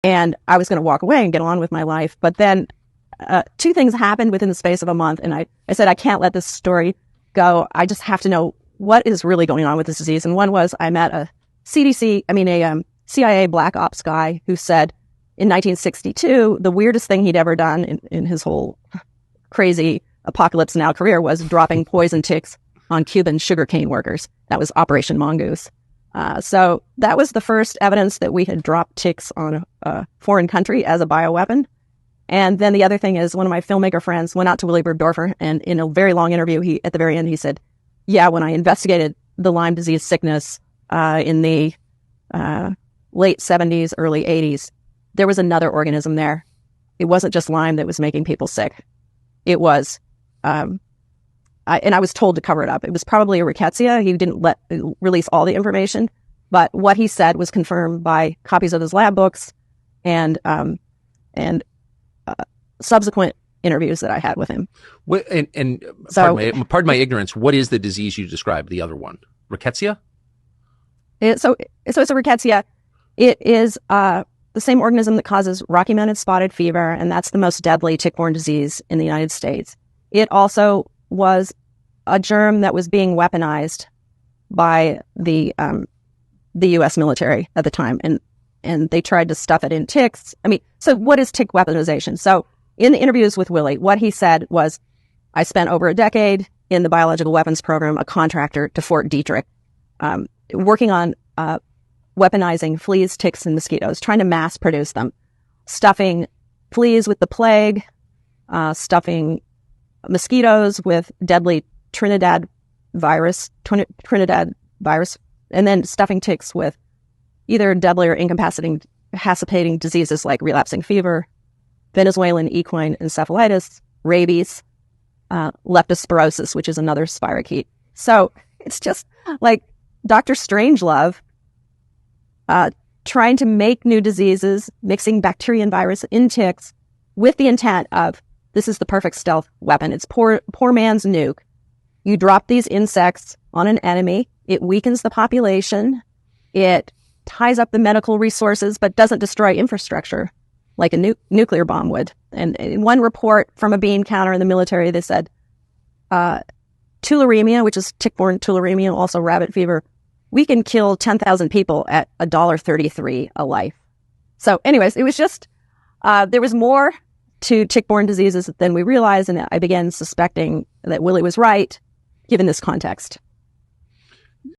And I was going to walk away and get on with my life. But then two things happened within the space of a month. And I said, I can't let this story go. I just have to know what is really going on with this disease. And one was I met a CIA black ops guy who said in 1962, the weirdest thing he'd ever done in his whole crazy apocalypse now career was dropping poison ticks on Cuban sugarcane workers. That was Operation Mongoose. So that was the first evidence that we had dropped ticks on a foreign country as a bioweapon. And then the other thing is one of my filmmaker friends went out to Willy Burgdorfer, and in a very long interview, at the very end, he said, yeah, when I investigated the Lyme disease sickness in the late 70s, early 80s, there was another organism there. It wasn't just Lyme that was making people sick. It was, and I was told to cover it up. It was probably a Rickettsia. He didn't release all the information, but what he said was confirmed by copies of his lab books and subsequent interviews that I had with him. Pardon my ignorance. What is the disease you described? The other one, Rickettsia? So it's a Rickettsia. It is the same organism that causes Rocky Mountain spotted fever, and that's the most deadly tick-borne disease in the United States. It also was a germ that was being weaponized by the U.S. military at the time, and they tried to stuff it in ticks. So what is tick weaponization? So in the interviews with Willie, what he said was, I spent over a decade in the biological weapons program, a contractor to Fort Detrick, working on weaponizing fleas, ticks, and mosquitoes, trying to mass produce them, stuffing fleas with the plague, stuffing mosquitoes with deadly Trinidad virus, and then stuffing ticks with either deadly or incapacitating diseases like relapsing fever, Venezuelan equine encephalitis, rabies, leptospirosis, which is another spirochete. So it's just like Dr. Strangelove trying to make new diseases, mixing bacteria and virus in ticks with the intent of, this is the perfect stealth weapon. It's poor man's nuke. You drop these insects on an enemy. It weakens the population. It ties up the medical resources, but doesn't destroy infrastructure like a nuclear bomb would. And in one report from a bean counter in the military, they said, tularemia, which is tick-borne tularemia, also rabbit fever, we can kill 10,000 people at $1.33 a life. So anyways, it was just, there was more to tick-borne diseases than we realized, and I began suspecting that Willie was right, given this context.